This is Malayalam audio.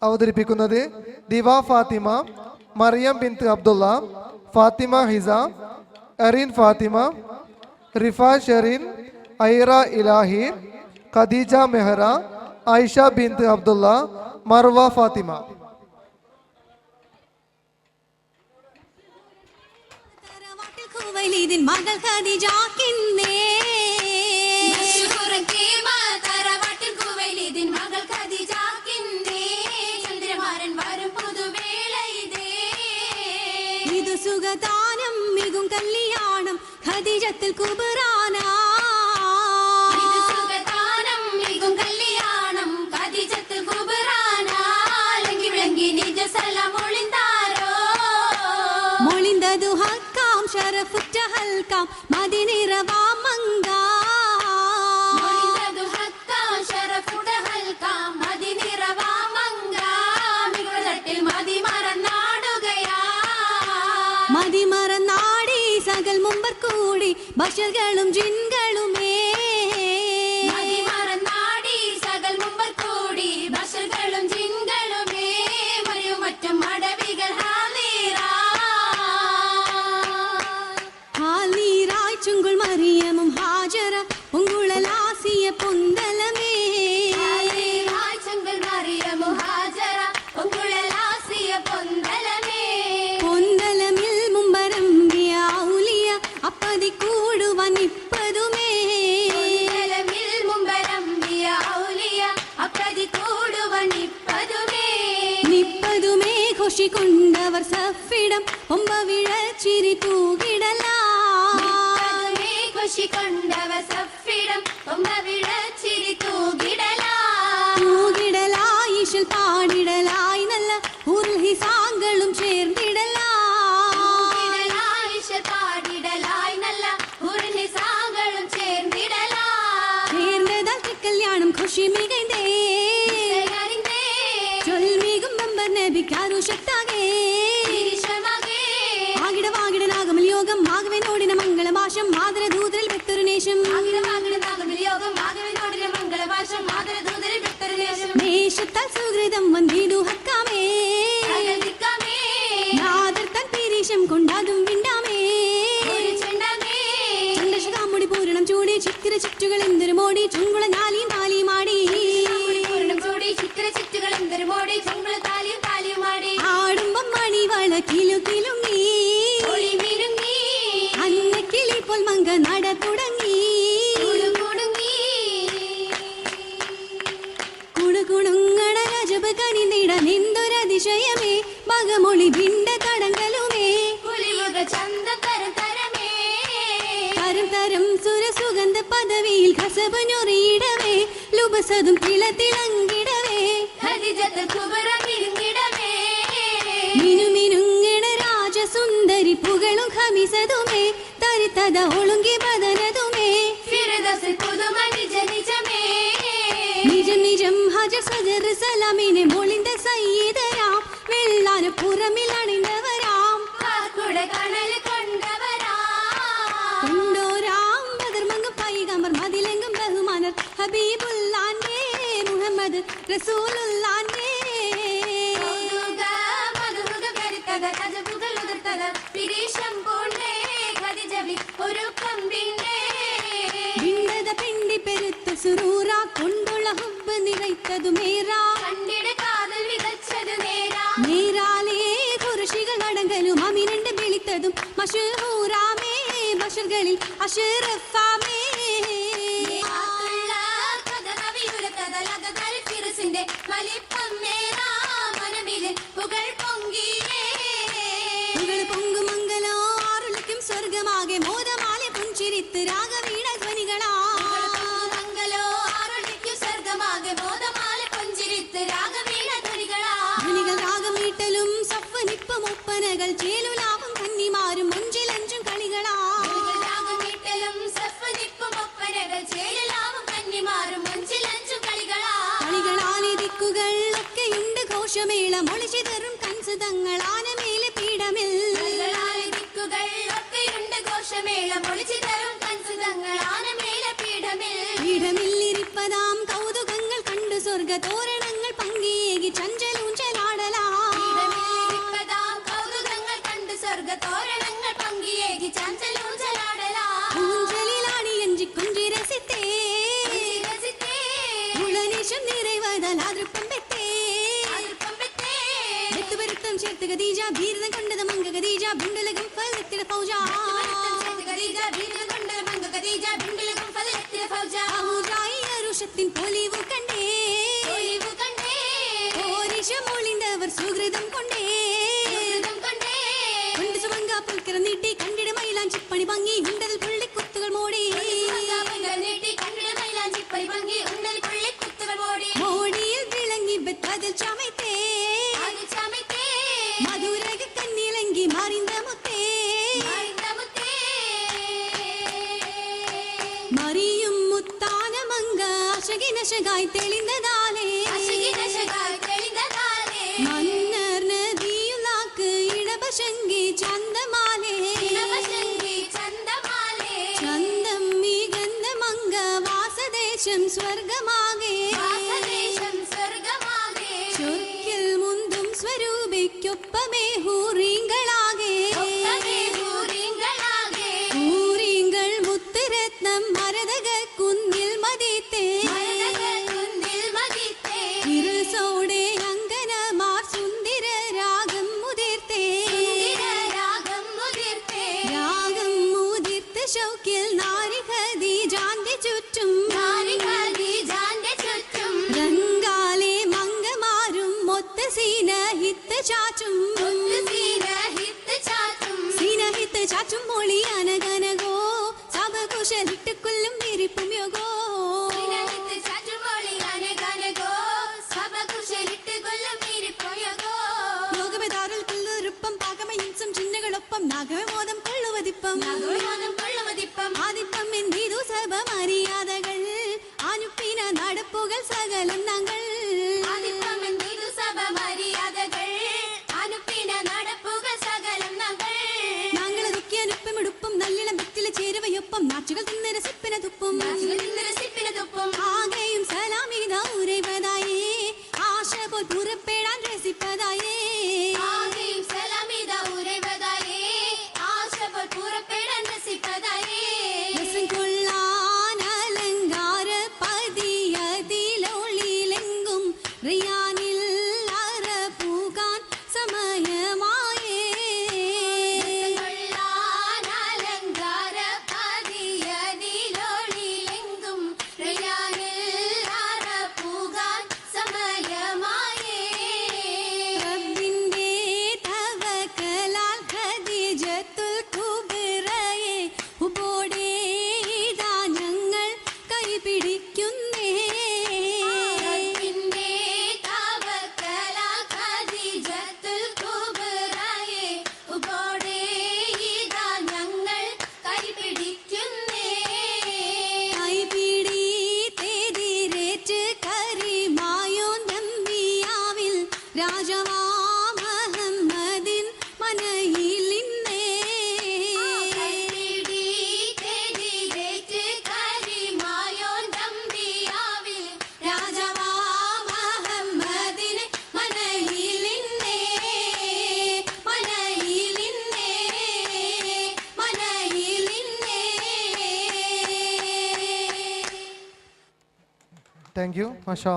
അവതരിപ്പിക്കുന്നത് ദിവ ഫാത്തിമ, മറിയം ബിൻത്ത് അബ്ദുള്ള, ഫാത്തിമ ഹിസ, എറിൻ ഫാത്തിമ, റിഫ ഷെറിൻ, ഐറ ഇലാഹി, ഖദീജ മെഹ്റ, ആയിഷ ബിൻത്ത് അബ്ദുള്ള, മർവ ഫാത്തിമ. മകൾ ഖദീജാക്കിന്നേ സുഗതാനം മികും കല്യാണം ഖദീജത്തുൽ കുബ്റാന സുഗതാനം മികും കല്യാണം ഖദീജത്തുൽ കുബ്റാന ലങ്കി വിളങ്ങി നിജ സലാം മൊളിന്താരോ മൊളിന്തതു ഹക്കാം ശറഫുറ്റ ഹൽക്കാം മദിനിറവാ മങ്ക മൊളിന്തതു ഹക്കാം ശറഫുറ്റ ഹൽക്കാം മദിനിറവാ മങ്ക മികതട്ടിൽ മദി മറന്നാടുകയാ മതിമറന്നാടി സകൽ മുമ്പർ കൂടി ബശറുകളും ജിൻകളുമേ മതിമറന്നാടി സകൽ മുമ്പർ കൂടി ബശറുകളും ജിൻകളുമേ മറിയും മറ്റും മടവികൾ ഹാലീറായി ചുങ്കുൾ മറിയമും ഹാജറ പൊങ്കുളലാസിയ പൊന്തലമേ ഹാലീറായി ചുങ്കുൾ മറിയമും ഹാജറ പൊങ്കുളലാസിയ പൊന്തലമേ പൊന്തലമിൽ മുമ്പരം ഔലിയ അപ്പതി കൂടുവാൻ ഇപ്പതുമേ പൊന്തലമിൽ മുമ്പരം ഔലിയ അപ്പതി കൂടുവാൻ ഇപ്പതുമേ നിപ്പതുമേ ഘോഷിക്കൊണ്ടവർ സഫിടം ഒമ്പ വിഴച്ചിരി തൂകിടലാ നിപ്പതുമേ ഘോഷിക്കൊണ്ടവർ സഫിടം ഒമ്പ വിഴച്ചിരി തൂകിടലാ തൂകിടലാ ഈശൽ പാടിടലായി നല്ല ഉർഹിസാങ്ങളും ചേർന്നിടലാ പാടിടലായി നല്ല ഉർഹിസാങ്ങളും ചേർന്നിടലാ ചേർന്നതാൽ കല്യാണം ഖുഷി മികൈന്തേ ചൊൽമികും ബമ്പർ നബിക്കാരു ശക്താകേ ആകിട വാകിടനാഗമൽ യോഗം മാഗവനോടിന മംഗളഭാഷം മാതരദൂതരിൽ വ്യക്തരുനേശം ദേശത്താൽ സുഹൃതം വന്നിടു ഹക്കാമേ നാദർത്താൽ പീരീശം കൊണ്ടാതും വിണ്ടാമേ ചന്ദ്രശകാമുടി പൂരണം ചൂടി ചിത്തിര ചുറ്റുകൾ എന്തൊരു മോടി ചുങ്കുള നാലിയും താലിയും ആടി ആടുമ്പം മണി വള കിലു കിലുങ്ങി അന്ന കിളി പോൽ മങ്ക നട തുടങ്ങി കുണുകുണുങ്ങട രജബ് കനിന്നിട നിന്ദൊരതിശയമേ മകമൊളി ഭിണ്ട തടങ്കലുമേ തരം തരം സുരസുഗന്ധ പദവിയിൽ ഖസബ് ഞൊറിയിടവേ ലുബസതും തിളത്തിളങ്ങിടവേ മിനുമിനുങ്ങിട രാജസുന്ദരി പുകളും ഖമിസതുമേ തരിത്തത ഒളുങ്കി ബദനതുമേ നിജം നിജം ഹജർ സജർ സലാമിനെ മൊളിന്ത സയ്യിദരാം വെള്ളാന പുറമിൽ അണിந்தവരാം കൊണ്ടോരാം ബദർമംഗം പൈഗമ്പർ മതിലെങ്കും ബഹുമാനർ ഹബീബുല്ലാന്റെ മുഹമ്മദ് റസൂലുല്ലാന്റെ പിണ്ടി പെരുത്ത സുറൂറ കൊണ്ടുള്ള ഹുബ് നിറയ്ത്തതു മേറാ നേരാലേ ഖുറശികൾ അടങ്കലും അമിനണ്ട് വിളിത്തതും മശഹൂറാമേ ബശറുകളിൽ അഷ്റഫാമേ പൊങ്കുമംഗലോ ആറുലയ്ക്കും സ്വർഗമാകെ മോദമാലെ പുഞ്ചിരിത്ത് രാഗവീണ ധ്വനികളാ ധ്വനികൾ രാഗമീട്ടലും സഫനിപ്പും ഒപ്പനകൾ ചേലുലാവും കന്നിമാരും മുഞ്ചിലഞ്ചും കളികളാ കളികളാലെ ദിക്കുകൾ ഒക്കെയുണ്ട് ഘോഷമേള മൊളിച്ചിതറും കൻസുതങ്ങൾ ആനമേലെ പീഠമിൽ പീഠമിൽ ഇരിപ്പതാം കൗതുകങ്ങൾ കണ്ടു സ്വർഗ തോരണങ്ങൾ പങ്കിയേകി ചഞ്ചലൂഞ്ച മുത്ത് ഖദീജ വീരതം കൊണ്ടത് മങ്ക ഖദീജ ബിണ്ടുലകം ഫലത്തില ഫൗജ ത്തിൻ പൊലിവു കണ്ടേ ഓരിശമൊളിന്തവർ സുഹൃതം കൊണ്ടേ കൊണ്ട് സുമങ്ക പുൽക്കര നീട്ടി കണ്ടിട മൈലാഞ്ചിപ്പണി ഭംഗി ഉണ്ടതിൽ പുള്ളിക്കുത്തുകൾ മോടി മോടിയിൽ വിളങ്ങി ബത്തതിൽ ചമയ്ത്തേ മധുരക കണ്ണിലങ്കി മറിந்த മുത്തേ മറിയും മുത്താന മങ്ക അശകിനശകായി തെളിந்ததாலே മന്നർ നദിയുലാക്ക് ഇടപശങ്കി ചന്ദമാലേ ചന്ദം മികந்த മങ്ക വാസദേശം സ്വർഗമാകെ ചൊർക്കിൽ മുന്തും സ്വരൂപിക്കൊപ്പമേ ഹൂറിങ്കളാകെ ഹൂറിങ്കൾ മുത്തുരത്നം മരതക കുന്നിൽ മതിത്തേ ഇരുസോടെ അങ്കനമാർ സുന്ദര രാഗം മുതിർത്തേ രാഗം മുതിർത്ത ശൗക്കിൽ നാരി ഖദീജാന്റെ ചുറ്റും രംഗാലെ മങ്കമാരും മൊത്ത സീനഹിത്ത് ചാച്ചും സീനഹിത്ത് ചാച്ചും മൊളി അനഗനകോ സബകുശലിട്ട് കൊല്ലും വിരിപ്പും യോഗോ യോഗമെതാറിൽ കൊള്ളൊരുപ്പം പാകമഹിംസം ചിഹ്നകളൊപ്പം നാഗമോദം കൊള്ളുവതിപ്പം ആദിപ്പം എന്തിതു സഭ മര്യാദകൾ അനുപ്പിന നടപ്പുകൾ സകലം ഞങ്ങൾ ഞങ്ങളതൊക്കെ അനുപ്പമെടുപ്പും നല്ലിളം വെറ്റില ചേരുവയൊപ്പം നാച്ചുകൾ തിന്ന് രസിപ്പിന തുപ്പും ആകെയും സലാമിത ഉരൈവതായേ ആശ പോൽ പുറപ്പെടാൻ രസിപ്പതായേ രസം കൊള്ളാൻ അലങ്കാര പതിയതിലൊളിലെങ്കും റിയാനിൽ അറപൂകാൻ സമയമായേ റബ്ബിന്റെ തവക്കലാൽ ഖദീജത്തുൽ കുബ്രയെ ഹുബോടെ ഇതാ ഞങ്ങൾ കൈപിടിക്കുന്നേ കൈപിടിത്തേതിരേറ്റ് കരിമായോ നമ്പിയാവിൽ രാജവാ മുഹമ്മദിൻ മനയിൽ ഇന്നേ രാജവാ മുഹമ്മദിൻ മനയിൽ ഇന്നേ മനയിൽ ഇന്നേ മനയിൽ ഇന്നേ. താങ്ക് യു മാഷാ